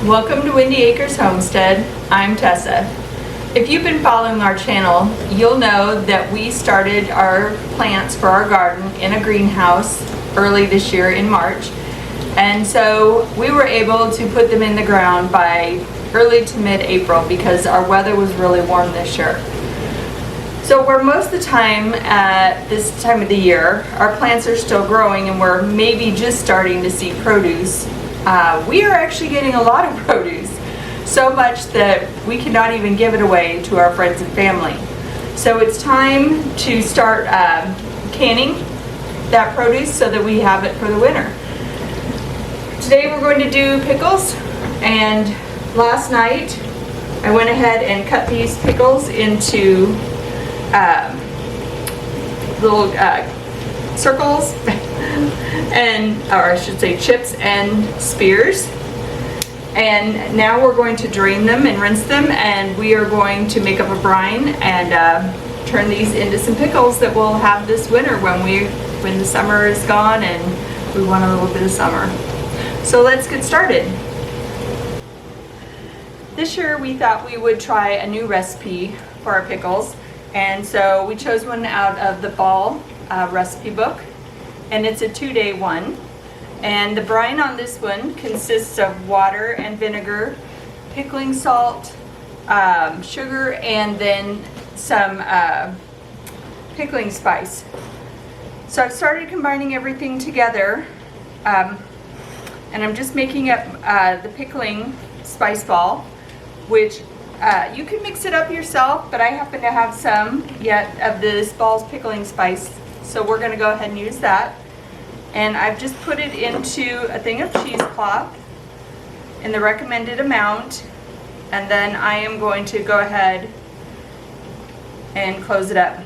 Welcome to Windy Acres Homestead. I'm Tessa. If you've been following our channel, you'll know that we started our plants for our garden in a greenhouse early this year in March. And so we were able to put them in the ground by early to mid-April because our weather was really warm this year. So where most of the time at this time of the year, our plants are still growing and we're maybe just starting to see produce, we are actually getting a lot of produce. So much that we cannot even give it away to our friends and family. So it's time to start canning that produce so that we have it for the winter. Today we're going to do pickles, and last night I went ahead and cut these pickles into little circles and, or I should say chips and spears. And now we're going to drain them and rinse them, and we are going to make up a brine and turn these into some pickles that we'll have this winter when the summer is gone and we want a little bit of summer. So let's get started. This year we thought we would try a new recipe for our pickles, and so we chose one out of the fall recipe book, and it's a 2-day one. And the brine on this one consists of water and vinegar, pickling salt, sugar, and then some pickling spice. So I've started combining everything together, and I'm just making up the pickling spice ball, which you can mix it up yourself, but I happen to have some yet of this ball's pickling spice, so we're going to go ahead and use that. And I've just put it into a thing of cheesecloth in the recommended amount, and then I am going to go ahead and close it up.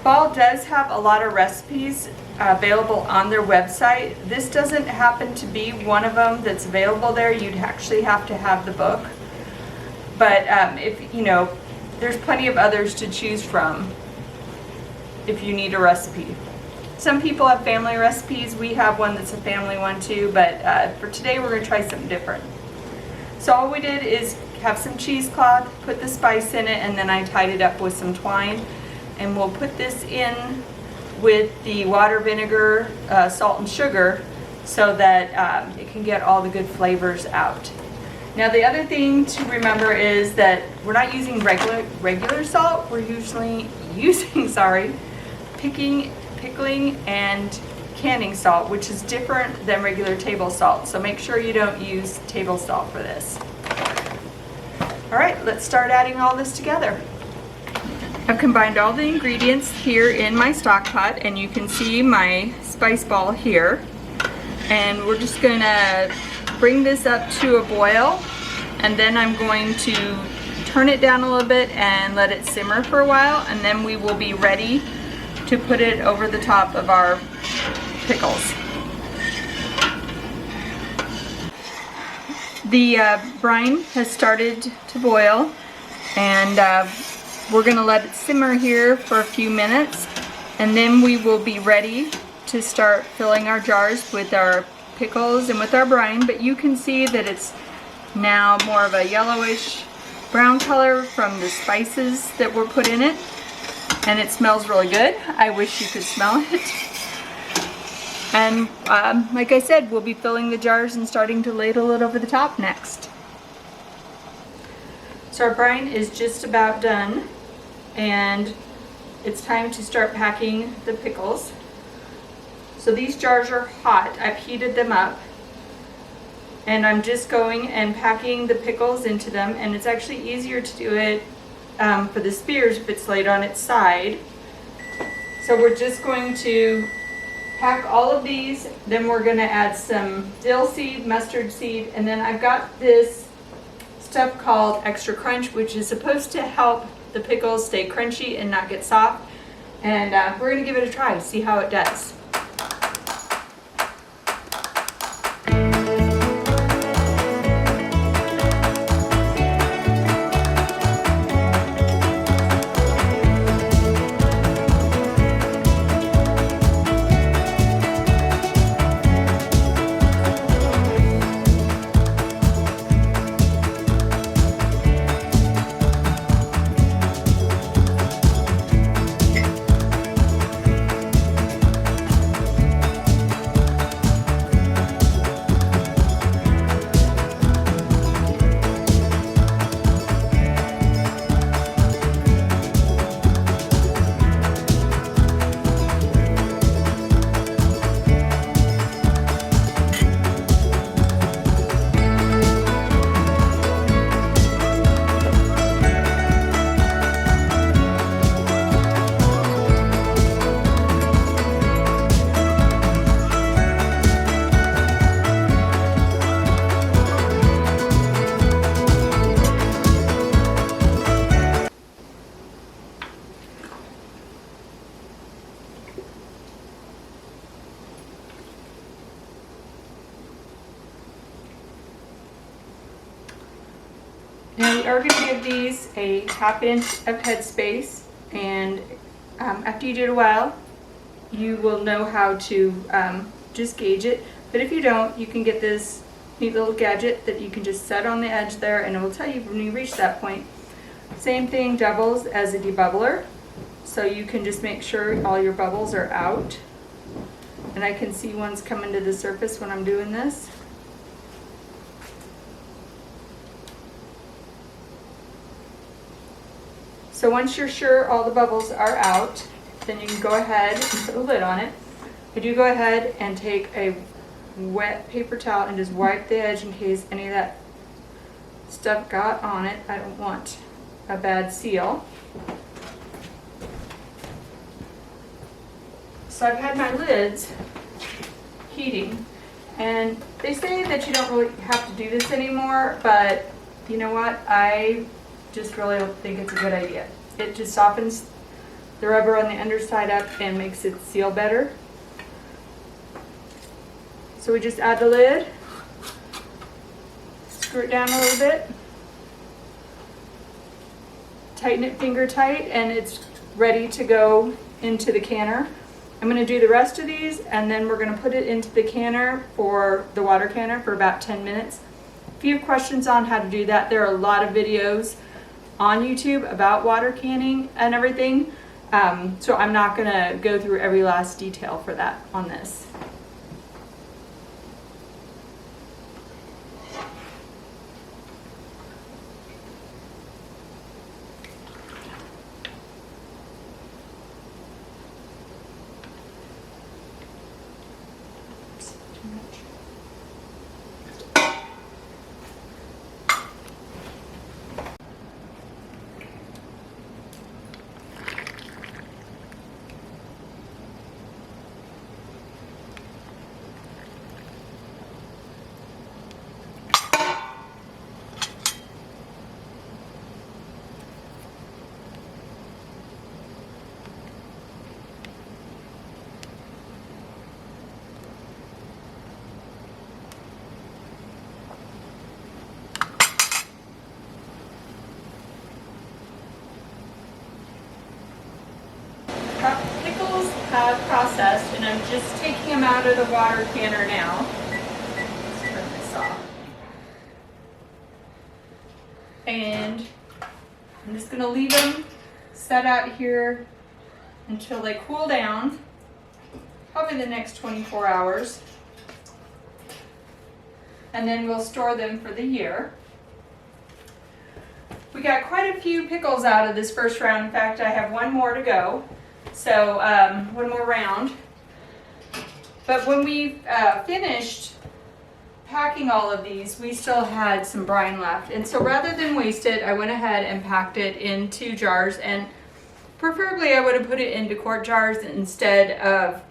Ball does have a lot of recipes available on their website. This doesn't happen to be one of them that's available there. You'd actually have to have the book. But if you know, there's plenty of others to choose from if you need a recipe. Some people have family recipes. We have one that's a family one too, but for today we're going to try something different. So all we did is have some cheesecloth, put the spice in it, and then I tied it up with some twine. And we'll put this in with the water, vinegar, salt, and sugar so that it can get all the good flavors out. Now the other thing to remember is that we're not using regular salt. We're usually using, pickling and canning salt, which is different than regular table salt. So make sure you don't use table salt for this. All right, let's start adding all this together. I've combined all the ingredients here in my stock pot, and you can see my spice ball here. And we're just gonna bring this up to a boil, and then I'm going to turn it down a little bit and let it simmer for a while, and then we will be ready to put it over the top of our pickles. The brine has started to boil, and we're going to let it simmer here for a few minutes, and then we will be ready to start filling our jars with our pickles and with our brine. But you can see that it's now more of a yellowish brown color from the spices that were put in it. And it smells really good. I wish you could smell it. And like I said, we'll be filling the jars and starting to ladle it over the top next. So our brine is just about done, and it's time to start packing the pickles. So these jars are hot. I've heated them up, and I'm just going and packing the pickles into them, and it's actually easier to do it for the spears if it's laid on its side. So we're just going to pack all of these, then we're going to add some dill seed, mustard seed, and then I've got this stuff called Extra Crunch, which is supposed to help the pickles stay crunchy and not get soft. And we're going to give it a try, see how it does. Now we are going to give these a 1/2 inch of headspace, and after you do it a while, you will know how to just gauge it. But if you don't, you can get this neat little gadget that you can just set on the edge there, and it will tell you when you reach that point. Same thing doubles as a debubbler, so you can just make sure all your bubbles are out. And I can see ones coming to the surface when I'm doing this. So once you're sure all the bubbles are out, then you can go ahead and put a lid on it. I do go ahead and take a wet paper towel and just wipe the edge in case any of that stuff got on it. I don't want a bad seal. So I've had my lids heating, and they say that you don't really have to do this anymore, but you know what? I just really think it's a good idea. It just softens the rubber on the underside up and makes it seal better. So we just add the lid, screw it down a little bit, tighten it finger tight, and it's ready to go into the canner. I'm going to do the rest of these, and then we're going to put it into the canner, for the water canner, for about 10 minutes. If you have questions on how to do that, there are a lot of videos on YouTube about water canning and everything. So I'm not going to go through every last detail for that on this. Pickles have processed, and I'm just taking them out of the water canner now. Let's turn this off. And I'm just going to leave them set out here until they cool down, probably the next 24 hours. And then we'll store them for the year. We got quite a few pickles out of this first round. In fact, I have one more to go. So one more round. But when we finished packing all of these, we still had some brine left. And so rather than waste it, I went ahead and packed it into jars. And preferably I would have put it into quart jars instead of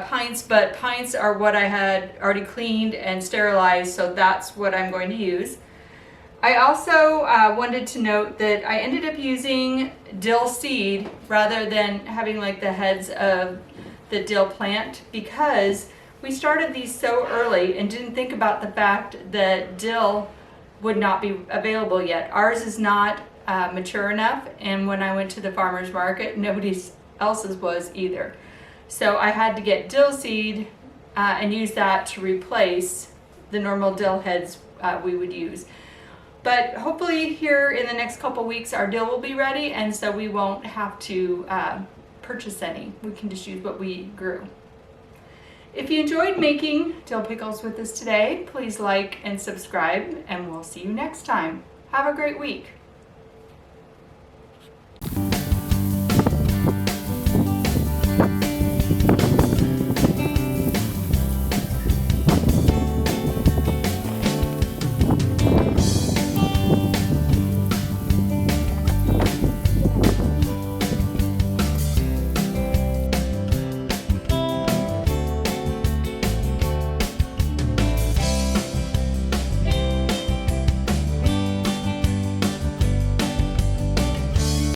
pints. But pints are what I had already cleaned and sterilized, so that's what I'm going to use. I also wanted to note that I ended up using dill seed rather than having like the heads of the dill plant, because we started these so early and didn't think about the fact that dill would not be available yet. Ours is not mature enough, and when I went to the farmer's market, nobody else's was either. So I had to get dill seed and use that to replace the normal dill heads we would use. But hopefully here in the next couple weeks our dill will be ready, and so we won't have to purchase any. We can just use what we grew. If you enjoyed making dill pickles with us today, please like and subscribe, and we'll see you next time. Have a great week.